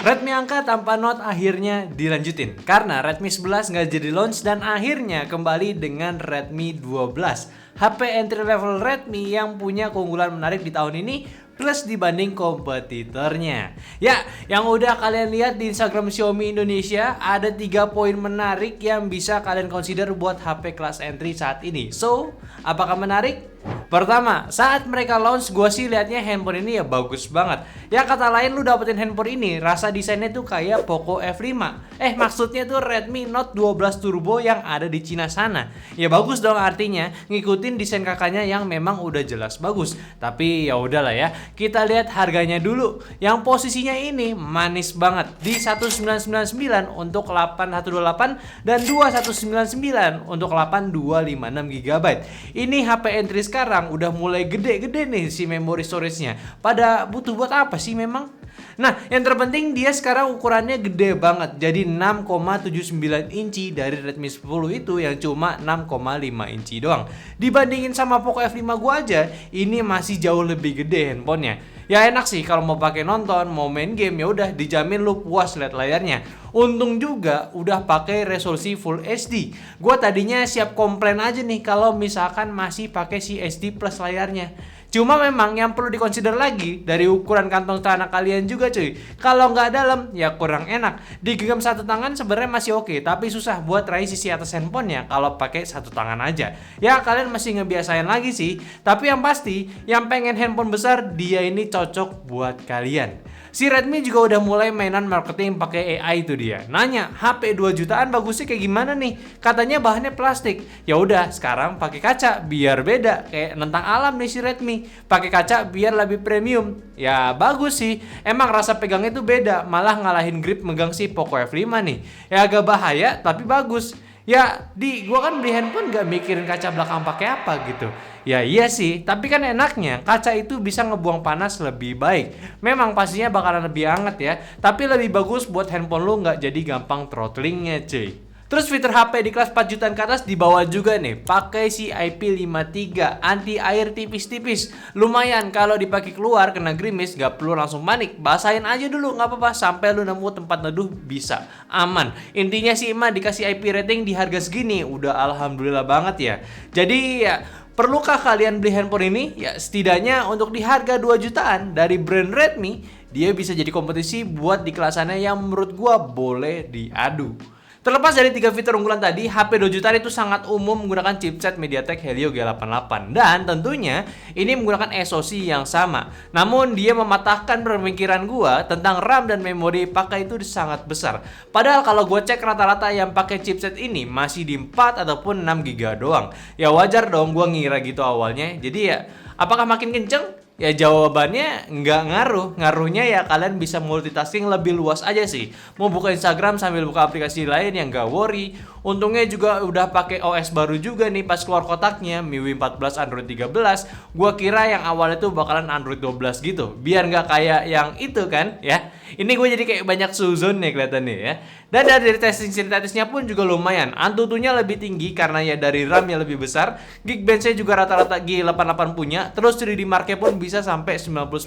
Redmi angka tanpa Note akhirnya dilanjutin karena Redmi 11 nggak jadi launch dan akhirnya kembali dengan Redmi 12. HP entry level Redmi yang punya keunggulan menarik di tahun ini plus dibanding kompetitornya. Ya, yang udah kalian lihat di Instagram Xiaomi Indonesia, ada 3 poin menarik yang bisa kalian consider buat HP kelas entry saat ini. So, apakah menarik? Pertama, saat mereka launch, gue sih liatnya handphone ini ya bagus banget. Ya kata lain, lu dapetin handphone ini, rasa desainnya tuh kayak Poco F5. Maksudnya tuh Redmi Note 12 Turbo yang ada di Cina sana. Ya bagus dong, artinya ngikutin desain kakaknya yang memang udah jelas bagus. Tapi ya udahlah ya, kita lihat harganya dulu. Yang posisinya ini manis banget di 1999 untuk 8128 dan 2199 untuk 8256 GB. Ini HP entry sekarang udah mulai gede-gede nih si memory storage-nya. Pada butuh buat apa sih memang? Nah, yang terpenting dia sekarang ukurannya gede banget. Jadi 6,79 inci dari Redmi 10 itu yang cuma 6,5 inci doang. Dibandingin sama Poco F5 gua aja, ini masih jauh lebih gede handphonenya. Ya enak sih kalau mau pakai nonton, mau main game, ya udah dijamin lu puas lihat layarnya. Untung juga udah pakai resolusi Full HD. Gua tadinya siap komplain aja nih kalau misalkan masih pakai si SD plus layarnya. Cuma memang yang perlu dikonsider lagi dari ukuran kantong celana kalian juga cuy. Kalau nggak dalam ya kurang enak. Digenggam satu tangan sebenarnya masih oke, tapi susah buat raih sisi atas handphonenya kalau pakai satu tangan aja. Ya kalian masih ngebiasain lagi sih. Tapi yang pasti, yang pengen handphone besar dia ini cocok buat kalian. Si Redmi juga udah mulai mainan marketing pakai AI itu dia. Nanya, HP 2 jutaan bagusnya kayak gimana nih? Katanya bahannya plastik. Ya udah, sekarang pakai kaca biar beda. Kayak nentang alam nih si Redmi. Pakai kaca biar lebih premium. Ya bagus sih. Emang rasa pegangnya tuh beda, malah ngalahin grip megang si Poco F5 nih. Ya agak bahaya tapi bagus. Ya, gua kan beli handphone gak mikirin kaca belakang pakai apa gitu. Ya iya sih, tapi kan enaknya kaca itu bisa ngebuang panas lebih baik. Memang pastinya bakalan lebih hangat ya, tapi lebih bagus buat handphone lu nggak jadi gampang throttlingnya cuy. Terus fitur HP di kelas 4 jutaan ke atas dibawa juga nih, pakai si IP53 anti air tipis-tipis. Lumayan kalau dipakai keluar kena gerimis gak perlu langsung panik, basahin aja dulu nggak apa-apa sampai lu nemu tempat neduh bisa aman. Intinya sih emang dikasih IP rating di harga segini udah alhamdulillah banget ya. Jadi ya perlukah kalian beli handphone ini? Ya setidaknya untuk di harga 2 jutaan dari brand Redmi, dia bisa jadi kompetisi buat di kelasannya yang menurut gua boleh diadu. Terlepas dari 3 fitur unggulan tadi, HP 2 jutaan itu sangat umum menggunakan chipset MediaTek Helio G88 dan tentunya ini menggunakan SoC yang sama. Namun dia mematahkan pemikiran gua tentang RAM dan memori pakai itu sangat besar. Padahal kalau gua cek rata-rata yang pakai chipset ini masih di 4 ataupun 6 GB doang. Ya wajar dong gua ngira gitu awalnya. Jadi ya, apakah makin kenceng? Ya jawabannya nggak ngaruh. Ngaruhnya ya kalian bisa multitasking lebih luas aja sih. Mau buka Instagram sambil buka aplikasi lain yang nggak worry. Untungnya juga udah pakai OS baru juga nih pas keluar kotaknya, MIUI 14 Android 13. Gua kira yang awalnya tuh bakalan Android 12 gitu. Biar nggak kayak yang itu kan ya. Ini gue jadi kayak banyak suzon nih kelihatannya ya. Dan dari testing sintetisnya pun juga lumayan. Antutunya lebih tinggi karena ya dari RAM yang lebih besar. Geekbench-nya juga rata-rata G88 punya. Terus 3D Mark-nya pun bisa sampai 99%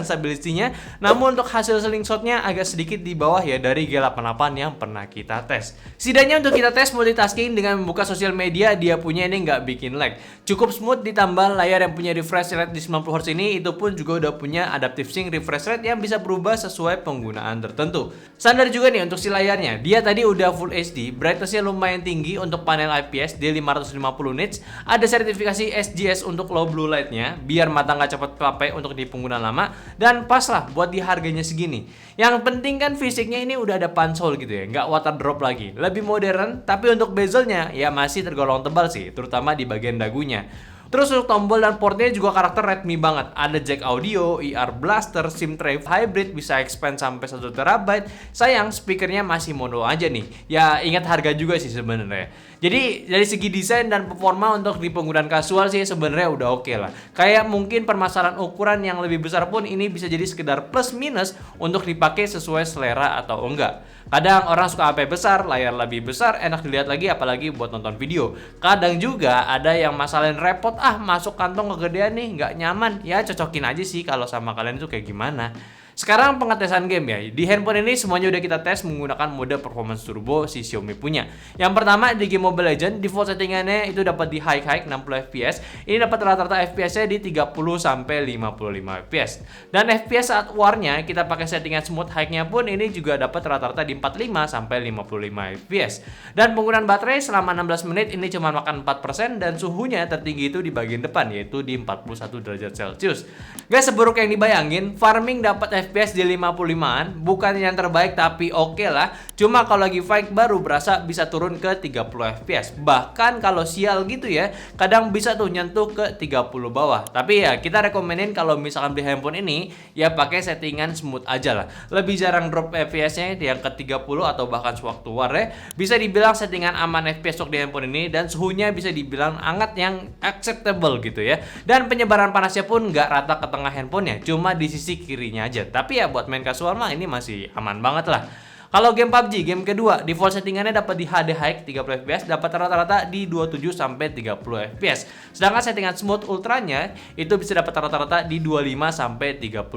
stability-nya. Namun untuk hasil slingshot-nya agak sedikit di bawah ya dari G88 yang pernah kita tes. Setidaknya untuk kita tes multitasking dengan membuka sosial media, dia punya ini nggak bikin lag. Cukup smooth ditambah layar yang punya refresh rate di 90Hz ini, itu pun juga udah punya adaptive sync refresh rate yang bisa berubah sesuai penggunaan tertentu. Standar juga nih untuk si layarnya. Dia tadi udah Full HD, brightness-nya lumayan tinggi untuk panel IPS di 550 nits. Ada sertifikasi SGS untuk low blue light-nya, biar mata nggak cepat capek untuk di penggunaan lama, dan pas lah buat di harganya segini. Yang penting kan fisiknya ini udah ada punch-hole gitu ya, nggak water drop lagi. Lebih modern, tapi untuk bezelnya ya masih tergolong tebal sih, terutama di bagian dagunya. Terus untuk tombol dan portnya juga karakter Redmi banget. Ada jack audio, IR blaster, SIM tray hybrid, bisa expand sampai 1 TB. Sayang speakernya masih mono aja nih. Ya ingat harga juga sih sebenarnya. Jadi dari segi desain dan performa untuk di penggunaan kasual sih sebenarnya udah oke lah. Kayak mungkin permasalahan ukuran yang lebih besar pun ini bisa jadi sekedar plus minus untuk dipakai sesuai selera atau enggak. Kadang orang suka HP besar, layar lebih besar, enak dilihat lagi apalagi buat nonton video. Kadang juga ada yang masalahin repot, masuk kantong kegedean nih, nggak nyaman. Ya cocokin aja sih kalau sama kalian itu kayak gimana. Sekarang pengetesan game ya. Di handphone ini semuanya udah kita tes menggunakan mode performance turbo si Xiaomi punya. Yang pertama di game Mobile Legends, default settingannya itu dapat di high 60 fps. Ini dapat rata-rata FPS-nya di 30 sampai 55 fps. Dan FPS saat warnya kita pakai settingan smooth high-nya pun ini juga dapat rata-rata di 45 sampai 55 fps. Dan penggunaan baterai selama 16 menit ini cuma makan 4% dan suhunya tertinggi itu di bagian depan yaitu di 41 derajat Celcius. Gak seburuk yang dibayangin, farming dapat FPS di 55-an, bukan yang terbaik tapi oke lah. Cuma kalau lagi fight baru berasa bisa turun ke 30 FPS. Bahkan kalau sial gitu ya, kadang bisa tuh nyentuh ke 30 bawah. Tapi ya kita rekomenin kalau misalkan beli handphone ini ya pakai settingan smooth aja lah. Lebih jarang drop FPS-nya yang ke 30 atau bahkan sewaktu war ya. Bisa dibilang settingan aman FPS untuk di handphone ini dan suhunya bisa dibilang hangat yang acceptable gitu ya. Dan penyebaran panasnya pun nggak rata ke tengah handphonenya, cuma di sisi kirinya aja. Tapi ya buat main casual mah ini masih aman banget lah. Kalau game PUBG, game kedua, default settingannya dapat di HD high 30 fps, dapat rata-rata di 27 sampai 30 fps. Sedangkan settingan smooth ultranya itu bisa dapat rata-rata di 25 sampai 39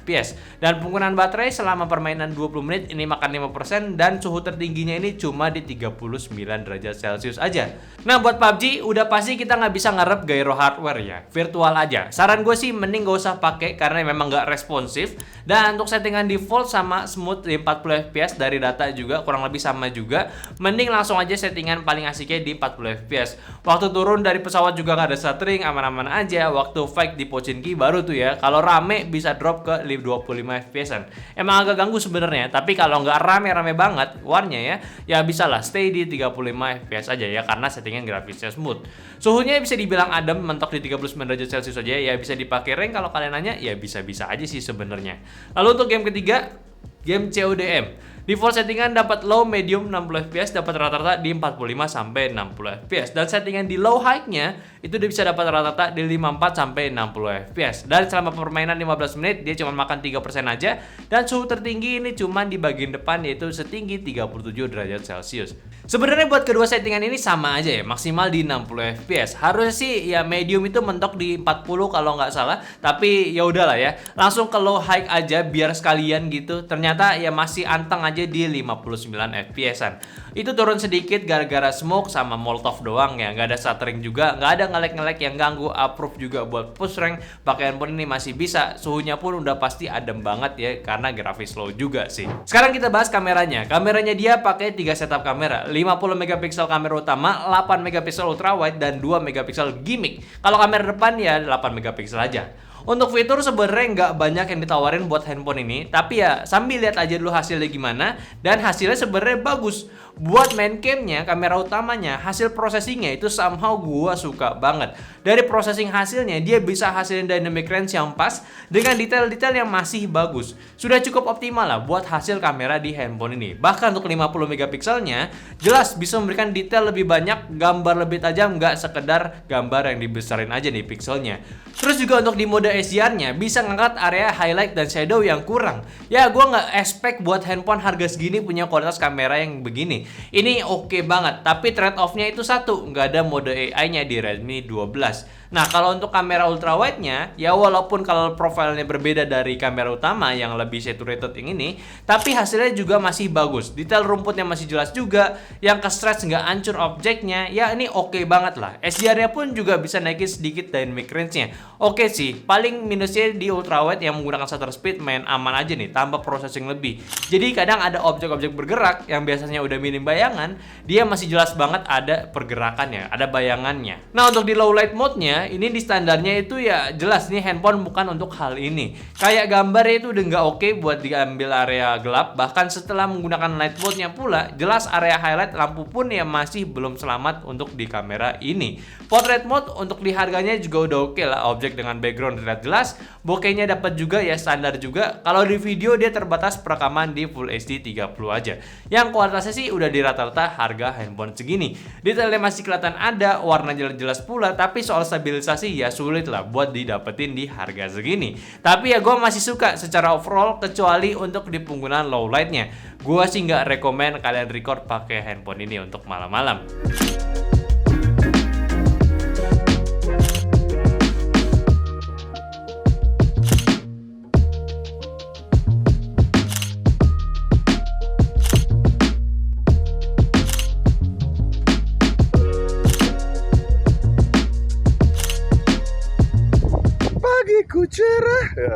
fps. Dan penggunaan baterai selama permainan 20 menit ini makan 5% dan suhu tertingginya ini cuma di 39 derajat Celcius aja. Nah buat PUBG udah pasti kita nggak bisa ngarep gyro hardware ya, virtual aja. Saran gue sih mending gak usah pakai karena memang nggak responsif. Dan untuk settingan default sama smooth di 40 fps dari data juga kurang lebih sama juga. Mending langsung aja settingan paling asiknya di 40 fps. Waktu turun dari pesawat juga nggak ada stuttering, aman-aman aja. Waktu fight di Pochinki baru tuh ya, kalau rame bisa drop ke 25 fps-an. Emang agak ganggu sebenarnya, tapi kalau nggak rame-rame banget warnya ya bisa lah stay di 35 fps aja ya karena settingan grafisnya smooth. Suhunya bisa dibilang adem, mentok di 39 derajat Celcius aja ya, bisa dipakai rank kalau kalian nanya ya bisa-bisa aja sih sebenarnya. Lalu untuk game ketiga, game CODM. Default settingan dapat low, medium, 60 fps, dapat rata-rata di 45 sampai 60 fps. Dan settingan di low high-nya itu udah bisa dapat rata-rata di 54 sampai 60 fps. Dan selama permainan 15 menit dia cuma makan 3% aja dan suhu tertinggi ini cuma di bagian depan yaitu setinggi 37 derajat Celcius. Sebenarnya buat kedua settingan ini sama aja ya, maksimal di 60 fps. Harusnya sih ya medium itu mentok di 40 kalau nggak salah, tapi ya udahlah ya. Langsung ke low high aja biar sekalian gitu. Ternyata ya masih anteng aja di 59 fps-an. Itu turun sedikit gara-gara smoke sama molotov doang ya, nggak ada stuttering juga, nggak ada ngelek-ngelek yang ganggu. Approve juga buat push rank, pakai handphone ini masih bisa. Suhunya pun udah pasti adem banget ya karena grafis low juga sih. Sekarang kita bahas kameranya. Kameranya dia pakai 3 setup kamera, 50 megapiksel kamera utama, 8 megapiksel ultrawide dan 2 megapiksel gimmick. Kalau kamera depan ya 8 megapiksel aja. Untuk fitur sebenarnya nggak banyak yang ditawarin buat handphone ini, tapi ya sambil lihat aja dulu hasilnya gimana, dan hasilnya sebenarnya bagus. Buat main cam-nya, kamera utamanya, hasil processingnya itu somehow gua suka banget. Dari processing hasilnya, dia bisa hasilin dynamic range yang pas dengan detail-detail yang masih bagus. Sudah cukup optimal lah buat hasil kamera di handphone ini. Bahkan untuk 50 megapikselnya, jelas bisa memberikan detail lebih banyak, gambar lebih tajam, nggak sekedar gambar yang dibesarin aja nih pikselnya. Terus juga untuk di mode HDR-nya, bisa ngangkat area highlight dan shadow yang kurang. Ya, gua nggak expect buat handphone harga segini punya kualitas kamera yang begini. Ini oke banget, tapi trade off-nya itu satu, nggak ada mode AI-nya di Redmi 12. Nah, kalau untuk kamera ultrawide-nya, ya walaupun kalau profilnya berbeda dari kamera utama yang lebih saturated yang ini, tapi hasilnya juga masih bagus. Detail rumputnya masih jelas juga, yang ke stretch nggak hancur objeknya, ya ini oke banget lah. HDR-nya pun juga bisa naikin sedikit dynamic range-nya. Oke sih, paling minusnya di ultrawide yang menggunakan shutter speed main aman aja nih, tambah processing lebih. Jadi kadang ada objek-objek bergerak yang biasanya udah minim bayangan, dia masih jelas banget ada pergerakannya, ada bayangannya. Nah, untuk di low light mode-nya, ini di standarnya itu ya jelas nih handphone bukan untuk hal ini. Kayak gambarnya itu udah nggak oke buat diambil area gelap. Bahkan setelah menggunakan light mode-nya pula, jelas area highlight lampu pun ya masih belum selamat untuk di kamera ini. Portrait mode untuk di harganya juga udah oke lah. Objek dengan background terlihat jelas, bokehnya dapat juga ya standar juga. Kalau di video dia terbatas perekaman di Full HD 30 aja. Yang kualitasnya sih udah di rata-rata harga handphone segini. Detailnya masih kelihatan ada, warna jelas-jelas pula, tapi soal stabilisasi ya sulit lah buat didapetin di harga segini. Tapi ya gue masih suka secara overall, kecuali untuk di penggunaan low light-nya. Gue sih nggak rekomen kalian record pakai handphone ini untuk malam-malam.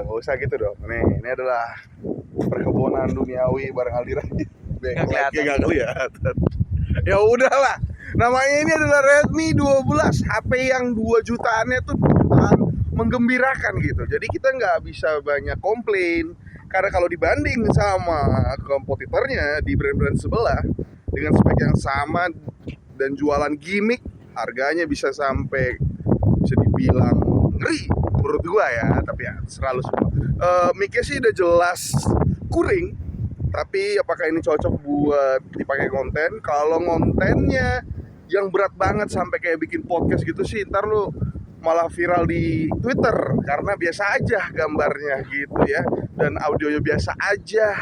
nggak usah gitu dong. Nih, ini adalah perkebunan duniawi bareng Aldi Raji. Nggak Nggak kelihatan. Ya udahlah. Namanya ini adalah Redmi 12, HP yang 2 jutaannya tuh 2 jutaan menggembirakan gitu. Jadi kita nggak bisa banyak komplain karena kalau dibanding sama kompetitornya di brand-brand sebelah dengan spek yang sama dan jualan gimmick, harganya bisa sampai bisa dibilang ngeri menurut gua ya, tapi ya selalu semua. Mic-nya sih udah jelas kuring, tapi apakah ini cocok buat dipakai konten? Kalau kontennya yang berat banget sampai kayak bikin podcast gitu sih, ntar lu malah viral di Twitter karena biasa aja gambarnya gitu ya, dan audionya biasa aja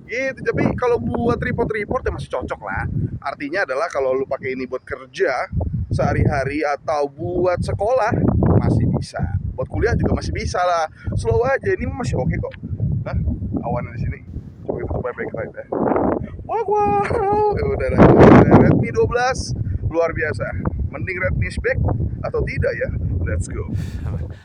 gitu. Tapi kalau buat report ya masih cocok lah. Artinya adalah kalau lu pakai ini buat kerja sehari-hari atau buat sekolah masih bisa, buat kuliah juga masih bisa lah. Slow aja, ini masih oke kok. Nah, awannya di sini coba kita coba backlight ya. Wow, ya udah lah. Redmi 12 luar biasa. Mending Redmi Spec atau tidak ya? Let's go.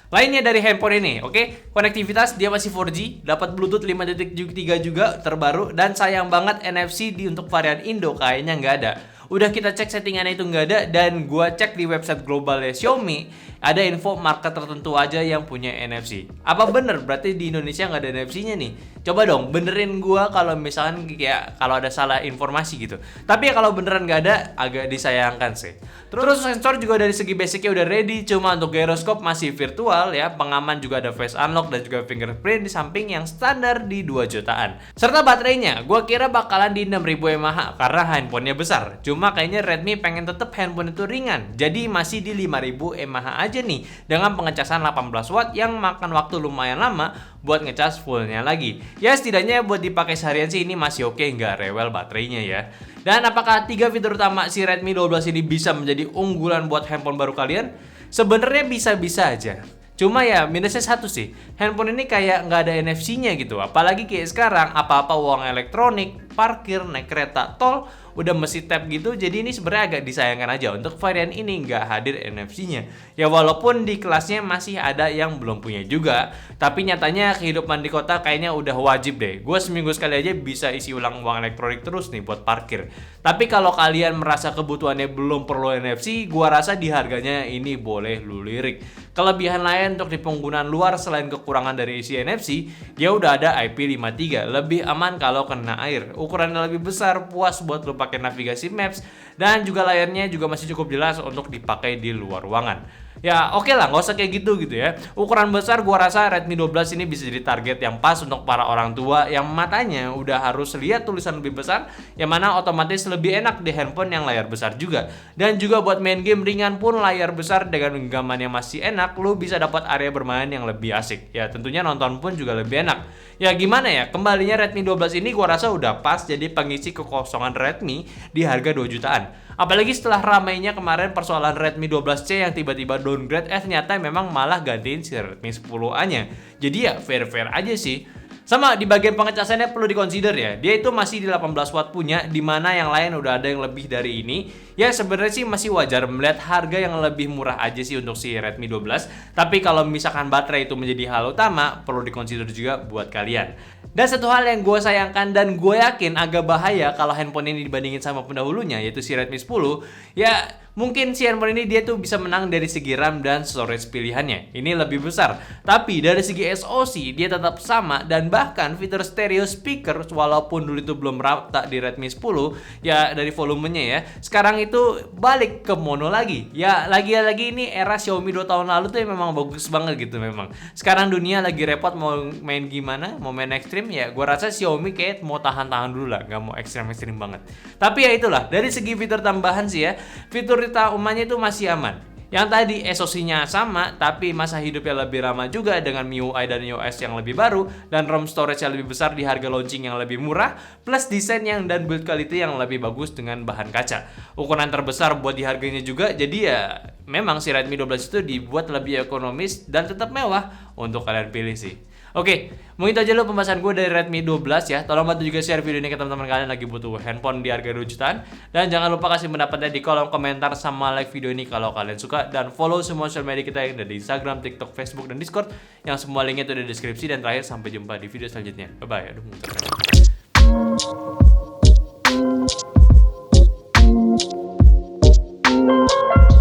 Lainnya dari handphone ini, oke, konektivitas dia masih 4G, dapat Bluetooth 5.3 juga terbaru, dan sayang banget NFC untuk varian Indo kayaknya nggak ada. Udah kita cek settingannya itu nggak ada, dan gua cek di website globalnya Xiaomi ada info market tertentu aja yang punya NFC. Apa bener berarti di Indonesia nggak ada NFC-nya nih? Coba dong benerin gua kalau misalkan kayak kalau ada salah informasi gitu. Tapi ya kalau beneran nggak ada agak disayangkan sih. Terus sensor juga dari segi basicnya udah ready, cuma untuk gyroscope masih virtual ya. Pengaman juga ada face unlock dan juga fingerprint di samping yang standar di 2 jutaan. Serta baterainya, gua kira bakalan di 6000 mAh karena handphonenya besar. Cuma kayaknya Redmi pengen tetap handphone itu ringan, jadi masih di 5000 mAh aja nih dengan pengecasan 18 watt yang makan waktu lumayan lama buat ngecas fullnya lagi. Ya setidaknya buat dipakai seharian sih ini masih oke, nggak rewel baterainya ya. Dan apakah 3 fitur utama si Redmi 12 ini bisa menjadi unggulan buat handphone baru kalian? Sebenarnya bisa-bisa aja. Cuma ya minusnya satu sih, handphone ini kayak nggak ada NFC-nya gitu. Apalagi kayak sekarang apa-apa uang elektronik, parkir, naik kereta, tol udah mesti tap gitu. Jadi ini sebenarnya agak disayangkan aja untuk varian ini nggak hadir NFC-nya. Ya walaupun di kelasnya masih ada yang belum punya juga, tapi nyatanya kehidupan di kota kayaknya udah wajib deh. Gue seminggu sekali aja bisa isi ulang uang elektronik terus nih buat parkir. Tapi kalau kalian merasa kebutuhannya belum perlu NFC, gue rasa di harganya ini boleh lu lirik. Kelebihan lain untuk di penggunaan luar selain kekurangan dari isi NFC, dia udah ada IP53, lebih aman kalau kena air. Ukurannya lebih besar, puas buat lu pakai navigasi Maps, dan juga layarnya juga masih cukup jelas untuk dipakai di luar ruangan. Ya oke lah, nggak usah kayak gitu ya. Ukuran besar gua rasa Redmi 12 ini bisa jadi target yang pas untuk para orang tua yang matanya udah harus lihat tulisan lebih besar, yang mana otomatis lebih enak di handphone yang layar besar juga. Dan juga buat main game ringan pun layar besar dengan genggaman yang masih enak, lu bisa dapat area bermain yang lebih asik. Ya tentunya nonton pun juga lebih enak. Ya gimana ya, kembalinya Redmi 12 ini gua rasa udah pas jadi pengisi kekosongan Redmi di harga 2 jutaan. Apalagi setelah ramainya kemarin persoalan Redmi 12C yang tiba-tiba downgrade, ternyata memang malah gantiin si Redmi 10A-nya. Jadi ya fair-fair aja sih. Sama di bagian pengecasannya perlu dikonsider ya. Dia itu masih di 18 watt punya, di mana yang lain udah ada yang lebih dari ini. Ya sebenarnya sih masih wajar melihat harga yang lebih murah aja sih untuk si Redmi 12. Tapi kalau misalkan baterai itu menjadi hal utama, perlu dikonsider juga buat kalian. Dan satu hal yang gue sayangkan dan gue yakin agak bahaya kalau handphone ini dibandingin sama pendahulunya, yaitu si Redmi 10, ya mungkin si handphone ini dia tuh bisa menang dari segi RAM dan storage pilihannya. Ini lebih besar. Tapi dari segi SoC dia tetap sama, dan bahkan fitur stereo speaker walaupun dulu itu belum rata di Redmi 10 ya dari volumenya ya. Sekarang itu balik ke mono lagi. Ya lagi-lagi ini era Xiaomi 2 tahun lalu tuh memang bagus banget gitu memang. Sekarang dunia lagi repot mau main gimana, mau main ekstrim ya. Gua rasa Xiaomi kayak mau tahan-tahan dulu lah, nggak mau ekstrim-ekstrim banget. Tapi ya itulah, dari segi fitur tambahan sih ya, fitur utamanya itu masih aman. Yang tadi SoC-nya sama, tapi masa hidupnya lebih ramah juga dengan MIUI dan iOS yang lebih baru, dan ROM storage yang lebih besar di harga launching yang lebih murah, plus desain yang dan build quality yang lebih bagus dengan bahan kaca. Ukuran terbesar buat di harganya juga, jadi ya memang si Redmi 12 itu dibuat lebih ekonomis dan tetap mewah untuk kalian pilih sih. Oke, mungkin itu aja lo pembahasan gue dari Redmi 12 ya. Tolong bantu juga share video ini ke teman-teman kalian lagi butuh handphone di harga 2 jutaan. Dan jangan lupa kasih pendapatnya di kolom komentar sama like video ini kalau kalian suka. Dan follow semua sosial media kita yang ada di Instagram, TikTok, Facebook, dan Discord. Yang semua linknya itu ada di deskripsi. Dan terakhir, sampai jumpa di video selanjutnya. Bye-bye. Aduh,